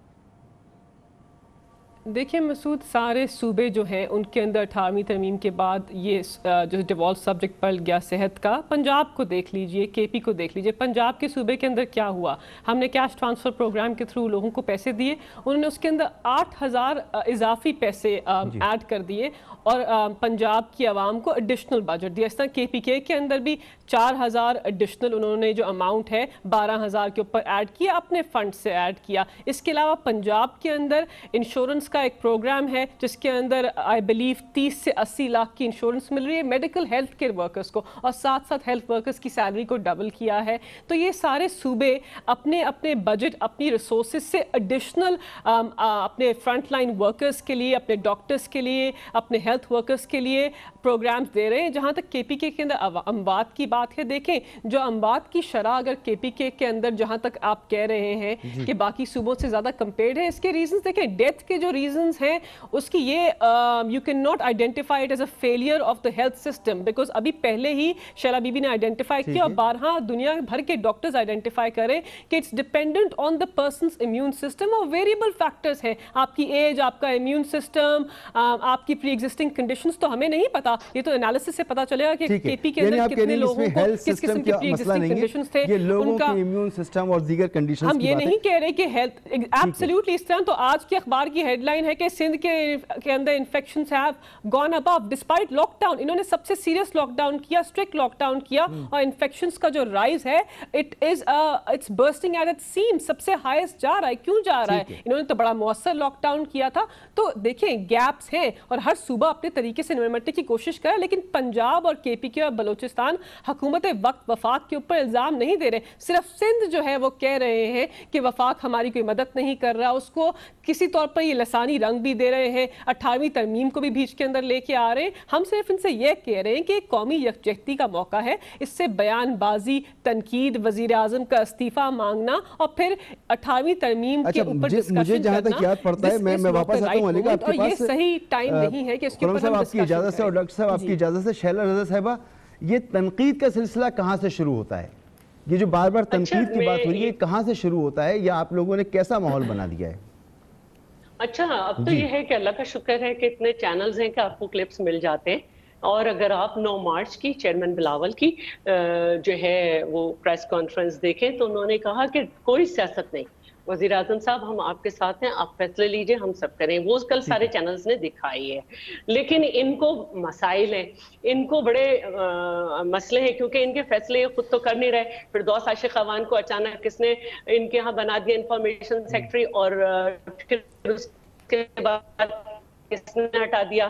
دیکھیں مسعود، سارے صوبے جو ہیں ان کے اندر 18ویں ترمیم کے بعد یہ جو ڈیوالو سبجیکٹ پڑ گیا صحت کا۔ پنجاب کو دیکھ لیجئے، کے پی کو دیکھ لیجئے، پنجاب کے صوبے کے اندر کیا ہوا؟ ہم نے کیش ٹرانسفر پروگرام کے تھرو لوگوں کو پیسے دیے، انہوں نے اس کے اندر 8,000 اضافی پیسے ایڈ کر دیے اور پنجاب کی عوام کو ایڈیشنل بجٹ دیا۔ اس طرح کے پی کے اندر بھی 4,000 ایڈیشنل انہوں نے جو اماؤنٹ ہے 12,000 کے اوپر ایڈ کیا، اپنے فنڈ سے ایڈ کیا۔ اس کے علاوہ پنجاب کے اندر انشورنس کا ایک پروگرام ہے جس کے اندر آئی بلیو 30 سے 80 لاکھ کی انشورنس مل رہی ہے میڈیکل ہیلتھ کیئر ورکرز کو، اور ساتھ ساتھ ہیلتھ ورکرز کی سیلری کو ڈبل کیا ہے۔ تو یہ سارے صوبے اپنے اپنے بجٹ، اپنی ریسورسز سے ایڈیشنل اپنے فرنٹ لائن ورکرز کے لیے، اپنے ڈاکٹرز کے لیے، اپنے ہیلتھ ورکرز کے لیے پروگرامز دے رہے ہیں۔ جہاں تک کے پی کے اندر اموات کی بات ہے، دیکھیں جو اموات کی شرح اگر کے پی کے اندر جہاں تک آپ کہہ رہے ہیں کہ باقی صوبوں سے زیادہ کمپیئرڈ ہے، اس کے ریزنز دیکھیں، ڈیتھ کے جو ریزنز ہیں اس کی یہ you can not identify it as a failure of the health system, because ابھی پہلے ہی شیلا بی بی نے آئیڈینٹیفائی کیا اور بارہا دنیا بھر کے ڈاکٹرز آئیڈینٹیفائی کریں کہ it's dependent on the person's immune system, اور ویریبل فیکٹرز ہیں، آپ کی ایج، آپ کا امیون سسٹم، آپ کی پری ایگزسٹنگ کنڈیشنز تو ہمیں نہیں پتا، یہ تو انالیسس سے پتا چلے گا کہ کے پی کے اندر کتنے لوگوں کو کس قسم کی پری ایگزسٹنگ کنڈیشنز تھے، یہ لوگوں کی امیون سسٹم اور دیگر کنڈیشنز ہم یہ نہیں کہہ رہے کہ ہیلتھ ایبسلیوٹلی اس طرح۔ تو آج کے اخبار کی ہیڈ لائن ہے کہ سندھ کے اندر infections have gone up despite lockdown, انہوں نے سب سے سیریس لاک ڈاؤن کیا، اسٹرکٹ لاک ڈاؤن کیا، اور انفیکشنز کا جو رائز ہے it's bursting at it same, سب سے ہائیسٹ جا رہا ہے۔ کیوں جا رہا ہے؟ انہوں نے تو بڑا مؤثر لاک ڈاؤن کیا تھا۔ تو دیکھیں گیپس ہیں اور ہر صوبہ اپنے طریقے سے نمٹنے کی کوشش کرے، لیکن پنجاب اور کے پی کے اور بلوچستان حکومت وقت وفاق کے اوپر الزام نہیں دے رہے، صرف سندھ جو ہے وہ کہہ رہے ہیں کہ وفاق ہماری کوئی مدد نہیں کر رہا، اس کو کسی طور پر یہ لسانی رنگ بھی دے رہے ہیں، 18ویں ترمیم کو بھی بیچ کے اندر لے کے آ رہے ہیں۔ ہم صرف ان سے یہ کہہ رہے ہیں کہ قومی یکجہتی کا موقع ہے، اس سے بیان بازی، تنقید، وزیر اعظم کا استعفیٰ مانگنا اور پھر 18ویں ترمیم کے اوپر ڈسکشن کرنا، میں واپس آتا ہوں علی کا آپ کے پاس، یہ صحیح ٹائم نہیں ہے کہ اس کے اوپر ہم آپ کی اجازت سے اور ڈاکٹر صاحب آپ کی اجازت سے، شیلا رضا صاحبہ، یہ تنقید کا سلسلہ کہاں سے شروع ہوتا ہے؟ یہ جو بار بار تنقید کی بات ہو رہی ہے کہاں سے شروع ہوتا ہے یا آپ لوگوں نے کیسا ماحول بنا دیا ہے؟ اچھا، اب تو یہ ہے کہ اللہ کا شکر ہے کہ اتنے چینلز ہیں کہ آپ کو کلپس مل جاتے ہیں، اور اگر آپ 9 مارچ کی چیئرمین بلاول کی جو ہے وہ پریس کانفرنس دیکھیں تو انہوں نے کہا کہ کوئی سیاست نہیں، وزیر اعظم صاحب ہم آپ کے ساتھ ہیں، آپ فیصلے لیجئے، ہم سب کریں، وہ کل سارے چینلز نے دکھائی ہے۔ لیکن ان کو مسائل ہیں، ان کو بڑے مسئلے ہیں، کیونکہ ان کے فیصلے خود تو کر نہیں رہے۔ فردوس عاشق خوان کو اچانک کس نے ان کے ہاں بنا دیا انفارمیشن سیکٹری، اور اس کے بعد کس نے ہٹا دیا،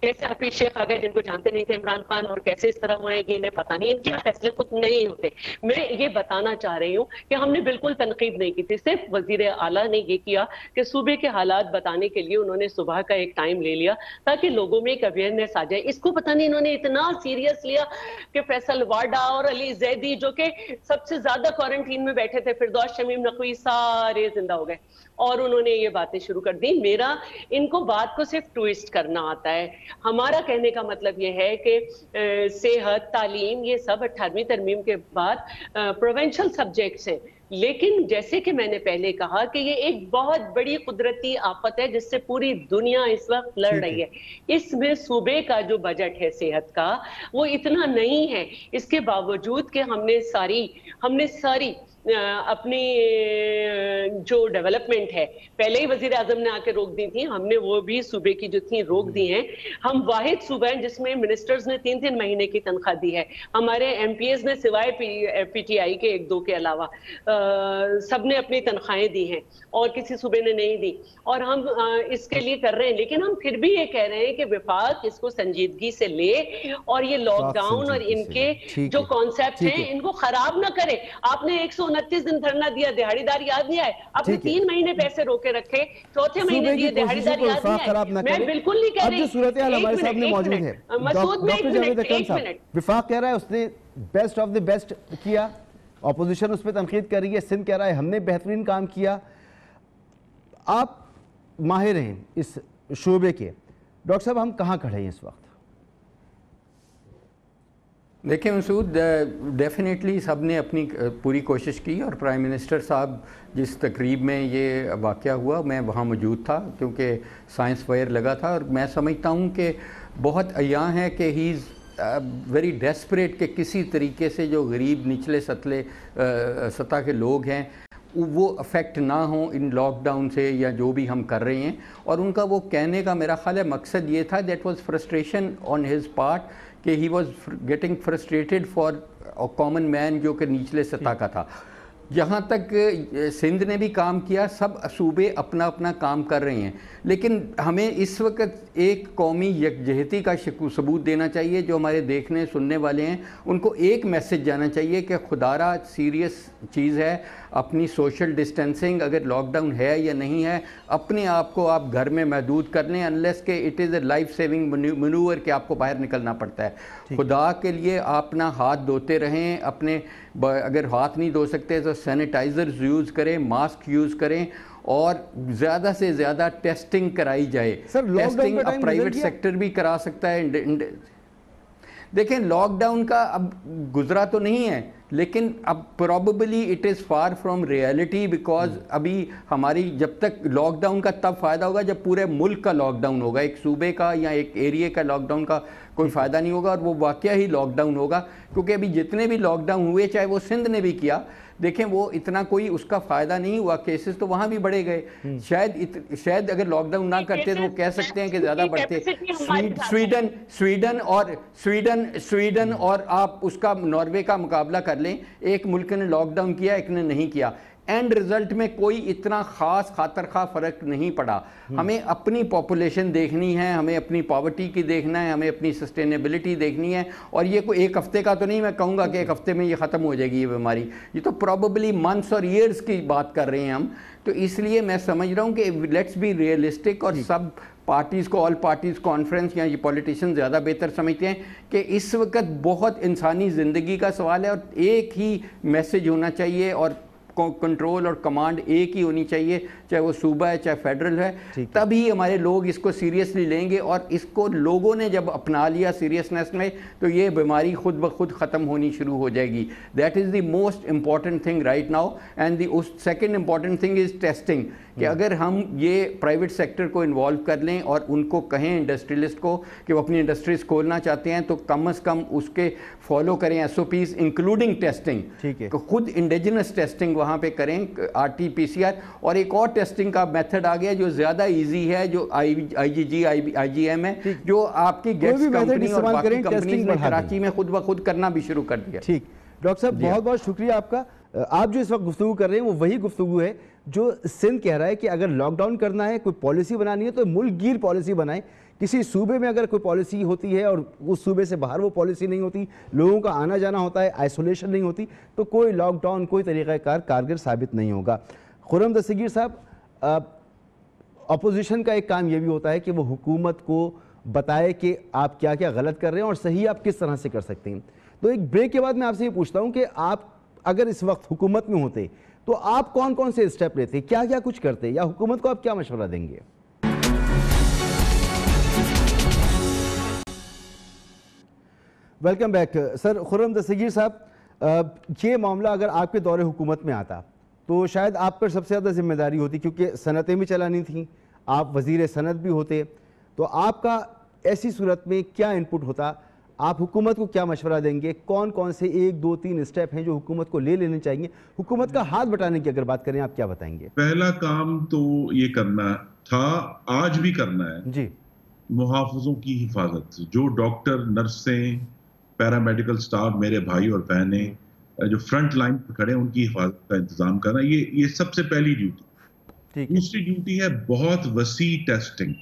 کیسے حفیظ شیخ آگئے جن کو جانتے نہیں تھے عمران خان، اور کیسے اس طرح ہوئے کہ انہیں پتہ نہیں، ان کے فیصلے خود نہیں ہوتے۔ میں یہ بتانا چاہ رہی ہوں کہ ہم نے بالکل تنقید نہیں کی تھی، صرف وزیر اعلیٰ نے یہ کیا کہ صوبے کے حالات بتانے کے لیے انہوں نے صبح کا ایک ٹائم لے لیا تاکہ لوگوں میں ایک اویئرنیس آ جائے۔ اس کو پتہ نہیں انہوں نے اتنا سیریس لیا کہ فیصل واڈا اور علی زیدی جو کہ سب سے زیادہ کوارنٹین میں بیٹھے تھے، فردوس شمیم نقوی، سارے زندہ ہو گئے اور انہوں نے یہ باتیں شروع کر دی۔ میرا ان کو بات کو صرف ٹویسٹ کرنا آتا ہے۔ ہمارا کہنے کا مطلب یہ ہے کہ صحت، تعلیم، یہ سب 18ویں ترمیم کے بعد پروونشل سبجیکٹس ہیں، لیکن جیسے کہ میں نے پہلے کہا کہ یہ ایک بہت بڑی قدرتی آفت ہے جس سے پوری دنیا اس وقت لڑ رہی ہے۔ اس میں صوبے کا جو بجٹ ہے صحت کا وہ اتنا نہیں ہے، اس کے باوجود کہ ہم نے ساری اپنی जो डेवलपमेंट है, पहले ही वजीर आजम ने आके रोक दी थी, हमने वो भी सूबे की जो थी रोक दी हैं। हम वाहिद सूबा हैं जिसमें मिनिस्टर्स ने 3-3 महीने की तनख्वाह दी है, हमारे एमपीएस ने सिवाय पीटीआई के 1-2 के अलावा सबने अपनी तनख्वाहें दी हैं और किसी सूबे ने नहीं दी, और हम इसके लिए कर रहे हैं। लेकिन हम फिर भी ये कह रहे हैं कि विफाक इसको संजीदगी से ले और ये लॉकडाउन और इनके जो कॉन्सेप्ट हैं इनको खराब ना करे। आपने 129 दिन धरना दिया, दिहाड़ीदार याद नहीं आए, आपने 3 महीने पैसे रोके रखे, चौथे महीने दिए, दिहाड़ीदार याद नहीं आए। मैं बिल्कुल नहीं कह रही। अब जो सूरत हाल हमारे सामने मौजूद है, डॉक्टर जावेद अकरम साहब, विफाक कह रहा है उसने बेस्ट ऑफ द बेस्ट किया, ऑपोजिशन उस पर तनकीद कर रही है, सिंध कह रहा है हमने बेहतरीन काम किया। आप माहिर हैं इस शोबे के, डॉक्टर साहब हम कहाँ खड़े हैं इस वक्त? देखिए मसूद, डेफिनेटली सब ने अपनी पूरी कोशिश की, और प्राइम मिनिस्टर साहब जिस तकरीब में ये वाक़या हुआ मैं वहाँ मौजूद था क्योंकि साइंस फेयर लगा था, और मैं समझता हूँ कि बहुत अयां है कि ही इज़ वेरी डेस्परेट कि किसी तरीके से जो गरीब निचले सतह के लोग हैं वो अफेक्ट ना हो इन लॉकडाउन से या जो भी हम कर रहे हैं। और उनका वो कहने का मेरा ख्याल है मकसद ये था, that was frustration on his part, कि he was getting frustrated for a common man जो कि निचले सतह का था। जहाँ तक सिंध ने भी काम किया, सब सूबे अपना अपना काम कर रहे हैं, लेकिन हमें इस वक्त एक कौमी यकजहती का सबूत देना चाहिए। जो हमारे देखने सुनने वाले हैं उनको एक मैसेज जाना चाहिए कि खुदारा सीरियस चीज़ है, अपनी सोशल डिस्टेंसिंग अगर लॉकडाउन है या नहीं है, अपने आप को आप घर में महदूद कर लें, अनलेस के it is a life saving manoeuvre कि आपको बाहर निकलना पड़ता है। खुदा के लिए अपना हाथ धोते रहें, अपने अगर हाथ नहीं धो सकते तो सैनिटाइज़र्स यूज़ करें, मास्क यूज़ करें, और ज़्यादा से ज़्यादा टेस्टिंग कराई जाए। टेस्टिंग अब प्राइवेट सेक्टर भी करा सकता है। देखें, लॉकडाउन का अब गुजरा तो नहीं है, लेकिन अब probably it is far from reality, because अभी हमारी जब तक लॉकडाउन का तब फ़ायदा होगा जब पूरे मुल्क का लॉकडाउन होगा, एक सूबे का या एक एरिया का लॉकडाउन का कोई फ़ायदा नहीं होगा, और वो वाकया ही लॉकडाउन होगा। क्योंकि अभी जितने भी लॉकडाउन हुए, चाहे वो सिंध ने भी किया, देखें वो इतना कोई उसका फ़ायदा नहीं हुआ, केसेस तो वहाँ भी बढ़े गए। शायद अगर लॉकडाउन ना करते तो वो कह सकते हैं कि ज़्यादा बढ़ते। स्वीडन और आप उसका नॉर्वे का मुकाबला कर लें, एक मुल्क ने लॉकडाउन किया, एक ने नहीं किया, एंड रिजल्ट में कोई इतना खास खातरखा फ़र्क नहीं पड़ा। हमें अपनी पॉपुलेशन देखनी है, हमें अपनी पॉवर्टी की देखना है, हमें अपनी सस्टेनेबिलिटी देखनी है, और ये कोई एक हफ्ते का तो नहीं मैं कहूँगा कि एक हफ्ते में ये ख़त्म हो जाएगी ये बीमारी, ये तो प्रॉबली मंथ्स और ईयर्स की बात कर रहे हैं हम। तो इसलिए मैं समझ रहा हूँ कि लेट्स बी रियलिस्टिक, और सब पार्टीज़ को, ऑल पार्टीज़ कॉन्फ्रेंस या ये पॉलिटिशियन ज़्यादा बेहतर समझते हैं कि इस वक्त बहुत इंसानी ज़िंदगी का सवाल है, और एक ही मैसेज होना चाहिए, और कंट्रोल और कमांड एक ही होनी चाहिए, चाहे वो सूबा है चाहे फेडरल है। तभी हमारे लोग इसको सीरियसली लेंगे, और इसको लोगों ने जब अपना लिया सीरियसनेस में, तो ये बीमारी खुद ब खुद ख़त्म होनी शुरू हो जाएगी। That is the most important thing right now. And the second important thing is testing, कि अगर हम ये प्राइवेट सेक्टर को इन्वॉल्व कर लें और उनको कहें इंडस्ट्रियलिस्ट को कि वो अपनी इंडस्ट्रीज खोलना चाहते हैं, तो कम से कम उसके फॉलो करें SOPs इंक्लूडिंग टेस्टिंग। ठीक है, खुद इंडिजिनस टेस्टिंग वहाँ पे करें, RT-PCR, और एक और टेस्टिंग का मेथड आ गया जो ज़्यादा इजी है, जो IgG IgM है, जो आपकी गेट्स कंपनी और बाकी कंपनीज में कराची में खुद ब खुद करना भी शुरू कर दिया। ठीक, डॉक्टर साहब बहुत बहुत शुक्रिया आपका। आप जो इस वक्त गुफ्तगू कर रहे हैं वो वही गुफ्तगू है जो सिंध कह रहा है कि अगर लॉकडाउन करना है, कोई पॉलिसी बनानी है, तो मुल्क गिर पॉलिसी बनाए। किसी सूबे में अगर कोई पॉलिसी होती है और उस सूबे से बाहर वो पॉलिसी नहीं होती, लोगों का आना जाना होता है, आइसोलेशन नहीं होती, तो कोई लॉकडाउन, कोई तरीक़ाकार कारगर साबित नहीं होगा। खुर्रम दस्तगीर साहब, अपोजिशन का एक काम ये भी होता है कि वो हुकूमत को बताए कि आप क्या क्या गलत कर रहे हैं और सही आप किस तरह से कर सकते हैं। तो एक ब्रेक के बाद मैं आपसे ये पूछता हूँ कि आप अगर इस वक्त हुकूमत में होते तो आप कौन कौन से स्टेप लेते, क्या क्या कुछ करते, या हुकूमत को आप क्या मशवरा देंगे? Welcome back sir. Khurram Dastgir साहब, ये मामला अगर आपके दौरे हुकूमत में आता तो शायद आप पर सबसे ज़्यादा जिम्मेदारी होती, क्योंकि सनतें भी चलानी थी, आप वज़ीर सनत भी होते, तो आपका ऐसी सूरत में क्या इनपुट होता? آپ حکومت کو کیا مشورہ دیں گے؟ کون کون سے 1 2 3 اسٹیپ ہیں جو حکومت کو لے لینے چاہیے؟ حکومت کا ہاتھ بٹانے کی اگر بات کریں آپ کیا بتائیں گے؟ پہلا کام تو یہ کرنا تھا، آج بھی کرنا ہے، جی، محافظوں کی حفاظت. جو ڈاکٹر، نرسیں، پیرامیڈیکل سٹاف، میرے بھائی اور بہنیں جو فرنٹ لائن پر کھڑے ہیں، ان کی حفاظت کا انتظام کرنا، یہ سب سے پہلی ڈیوٹی. دوسری ڈیوٹی ہے بہت وسیع ٹیسٹنگ،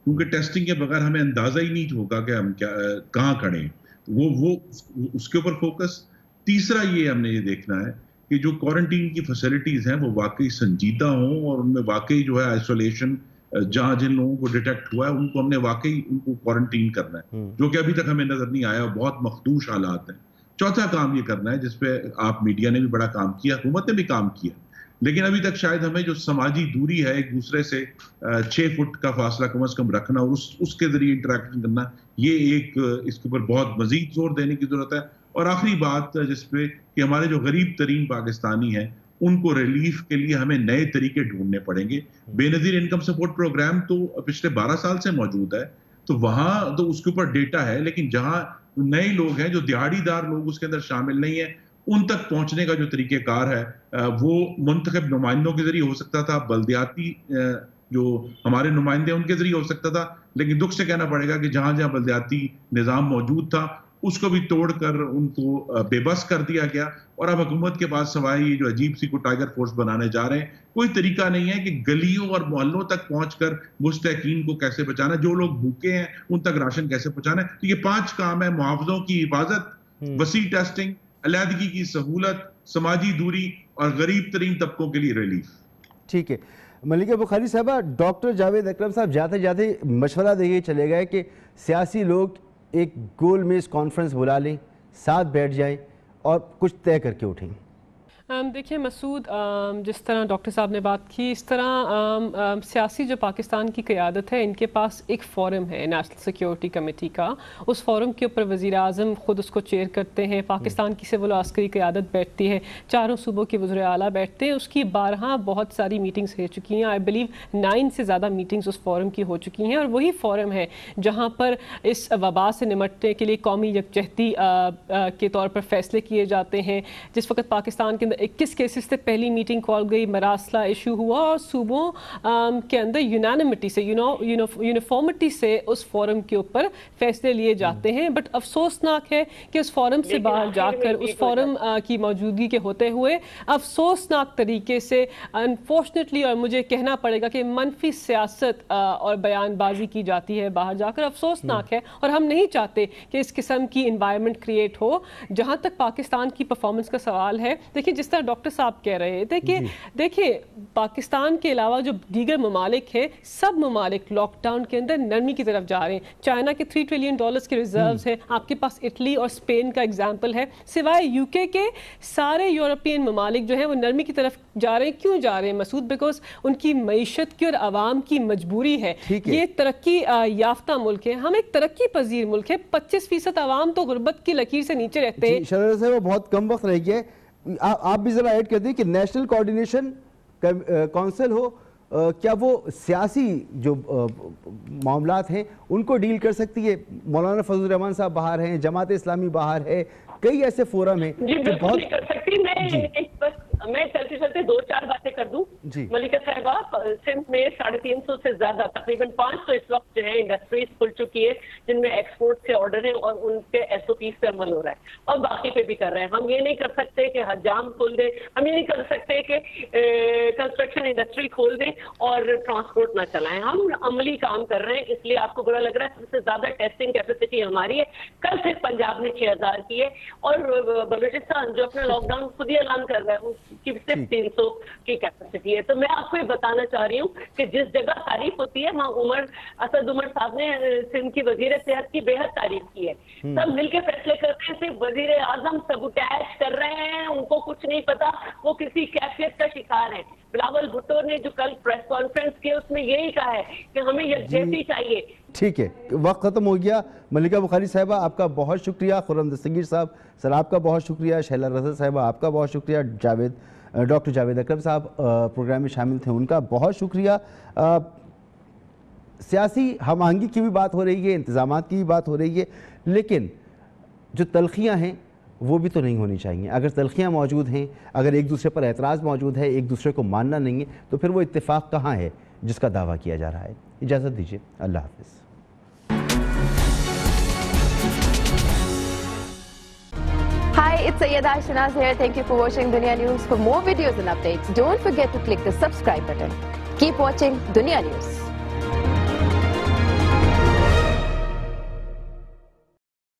کیونکہ ٹیسٹنگ کے بغیر ہمیں اندازہ ہی نہیں ہوگا کہ ہم کہاں کھڑے ہیں. وہ اس کے اوپر فوکس. تیسرا یہ ہم نے یہ دیکھنا ہے کہ جو کوارنٹین کی فیسلٹیز ہیں وہ واقعی سنجیدہ ہوں، اور ان میں واقعی جو ہے آئسولیشن، جہاں جن لوگوں کو ڈیٹیکٹ ہوا ہے ان کو ہم نے واقعی ان کو کوارنٹین کرنا ہے، جو کہ ابھی تک ہمیں نظر نہیں آیا، بہت مخدوش حالات ہیں. چوتھا کام یہ کرنا ہے جس پہ آپ میڈیا نے بھی بڑا کام کیا، حکومت نے بھی کام کیا، لیکن ابھی تک شاید ہمیں جو سماجی دوری ہے، ایک دوسرے سے 6 فٹ کا فاصلہ کم از کم رکھنا اور اس کے ذریعے انٹریکشن کرنا، یہ ایک اس کے اوپر بہت مزید زور دینے کی ضرورت ہے. اور آخری بات جس پہ کہ ہمارے جو غریب ترین پاکستانی ہیں ان کو ریلیف کے لیے ہمیں نئے طریقے ڈھونڈنے پڑیں گے. بے نظیر انکم سپورٹ پروگرام تو پچھلے 12 سال سے موجود ہے، تو وہاں تو اس کے اوپر ڈیٹا ہے، لیکن جہاں نئے لوگ ہیں جو دیہڑی دار لوگ اس کے اندر شامل نہیں ہیں، ان تک پہنچنے کا جو طریقہ کار ہے وہ منتخب نمائندوں کے ذریعے ہو سکتا تھا، بلدیاتی جو ہمارے نمائندے ان کے ذریعے ہو سکتا تھا، لیکن دکھ سے کہنا پڑے گا کہ جہاں جہاں بلدیاتی نظام موجود تھا اس کو بھی توڑ کر ان کو بے بس کر دیا گیا. اور اب حکومت کے پاس سوائے یہ جو عجیب سی کو ٹائیگر فورس بنانے جا رہے ہیں، کوئی طریقہ نہیں ہے کہ گلیوں اور محلوں تک پہنچ کر مستحقین کو کیسے بچانا، جو لوگ بھوکے ہیں ان تک راشن کیسے پہنچانا ہے. تو یہ 5 کام ہے: محافظوں کی حفاظت، وسیع ٹیسٹنگ، علیحدگی کی سہولت، سماجی دوری، اور غریب ترین طبقوں کے لیے ریلیف. ٹھیک ہے ملکہ بخاری صاحبہ، ڈاکٹر جاوید اکرم صاحب جاتے جاتے مشورہ دیے چلے گئے کہ سیاسی لوگ ایک گول میز کانفرنس بلا لیں، ساتھ بیٹھ جائیں اور کچھ طے کر کے اٹھیں. دیکھیں مسعود، جس طرح ڈاکٹر صاحب نے بات کی، اس طرح سیاسی جو پاکستان کی قیادت ہے ان کے پاس ایک فورم ہے نیشنل سیکیورٹی کمیٹی کا. اس فورم کے اوپر وزیر اعظم خود اس کو چیئر کرتے ہیں، پاکستان کی سول و عسکری قیادت بیٹھتی ہے، چاروں صوبوں کے وزراء اعلیٰ بیٹھتے ہیں. اس کی 12 بہت ساری میٹنگز ہو چکی ہیں، آئی بلیو 9 سے زیادہ میٹنگز اس فورم کی ہو چکی ہیں، اور وہی فورم ہے جہاں پر اس وبا سے نمٹنے کے لیے قومی یکجہتی کے طور پر فیصلے کیے جاتے ہیں. جس وقت پاکستان کے اندر 21 کیسز سے پہلی میٹنگ کال گئی، مراسلہ ایشو ہوا، اور صوبوں کے اندر یونانیمٹی سے، یونیفارمٹی سے اس فورم کے اوپر فیصلے لیے جاتے ہیں. بٹ افسوسناک ہے کہ اس فورم سے باہر جا کر اس فورم کی موجودگی کے ہوتے ہوئے افسوسناک طریقے سے انفارچونیٹلی، اور مجھے کہنا پڑے گا کہ منفی سیاست اور بیان بازی کی جاتی ہے باہر جا کر. افسوسناک ہے، اور ہم نہیں چاہتے کہ اس قسم کی انوائرمنٹ کریٹ ہو. جہاں تک پاکستان کی پرفارمنس کا سوال ہے، دیکھیں جس طرح ڈاکٹر صاحب کہہ رہے تھے کہ دیکھیں پاکستان کے علاوہ جو دیگر ممالک ہیں، سب ممالک لاک ڈاؤن کے اندر نرمی کی طرف جا رہے ہیں. چائنا کے $3 ٹریلین کے ریزروز ہیں، آپ کے پاس اٹلی اور اسپین کا ایگزامپل ہے، سوائے UK کے سارے یورپین ممالک جو ہیں وہ نرمی کی طرف جا رہے ہیں. کیوں جا رہے ہیں مسعود؟ بیکاز ان کی معیشت کی اور عوام کی مجبوری ہے. یہ ترقی یافتہ ملک ہے، ہم ایک ترقی پذیر ملک ہے. 25% عوام تو غربت کی لکیر سے نیچے رہتے ہیں. شرر سے وہ بہت کم وقت رہ گیا ہے، آپ بھی ذرا ایڈ کر دیں کہ نیشنل کوارڈینیشن کونسل ہو، کیا وہ سیاسی جو معاملات ہیں ان کو ڈیل کر سکتی ہے؟ مولانا فضل الرحمان صاحب باہر ہیں، جماعت اسلامی باہر ہے، کئی ایسے فورم ہیں جو بہت کر سکتی. میں چلتے چلتے 2-4 باتیں کر دوں. ملکہ صاحبہ، سندھ میں 350 سے زیادہ، تقریباً 500 اس وقت جو ہے انڈسٹریز کھل چکی ہے جن میں ایکسپورٹ کے آرڈر ہیں اور ان کے SOPs پہ عمل ہو رہا ہے، اور باقی پہ بھی کر رہے ہیں. ہم یہ نہیں کر سکتے کہ حجام کھول دیں، ہم یہ نہیں کر سکتے کہ کنسٹرکشن انڈسٹری کھول دیں اور ٹرانسپورٹ نہ چلائیں. ہم عملی کام کر رہے ہیں، اس لیے آپ کو برا لگ رہا ہے. سب سے زیادہ ٹیسٹنگ کیپیسٹی ہماری ہے. کل سے پنجاب نے 6000 کی ہے، اور بلوچستان جو اپنا لاک ڈاؤن خود ہی اعلان کر رہا ہے کی صرف 300 کی کیپیسٹی ہے. تو میں آپ کو یہ بتانا چاہ رہی ہوں کہ جس جگہ تعریف ہوتی ہے وہاں اسد عمر صاحب نے سندھ کی وزیر صحت کی بے حد تعریف کی ہے. سب مل کے فیصلے کر رہے ہیں، صرف وزیر اعظم سبوٹیج کر رہے ہیں، ان کو کچھ نہیں پتا، وہ کسی کیفیت کا شکار ہے. بلاول بھٹو نے جو کل پریس کانفرنس کی اس میں یہی کہا ہے کہ ہمیں یکجہتی چاہیے. ٹھیک ہے، وقت ختم ہو گیا. ملکہ بخاری صاحبہ آپ کا بہت شکریہ، خرم دستگیر صاحب سر آپ کا بہت شکریہ، شیلا رضا صاحبہ آپ کا بہت شکریہ، ڈاکٹر جاوید اکرم صاحب پروگرام میں شامل تھے، ان کا بہت شکریہ. سیاسی ہم آہنگی کی بھی بات ہو رہی ہے، انتظامات کی بھی بات ہو رہی ہے، لیکن جو تلخیاں ہیں وہ بھی تو نہیں ہونی چاہیے. اگر تلخیاں موجود ہیں, اگر ایک دوسرے پر اعتراض موجود ہے, ایک دوسرے کو ماننا نہیں ہے, تو پھر وہ اتفاق کہاں ہے جس کا دعویٰ کیا جا رہا ہے. اجازت دیجیے, اللہ حافظ. Hi, it's Sayyeda Shanaz here. Thank you for watching Dunya News. For more videos and updates, don't forget to click the subscribe button. Keep watching Dunya News.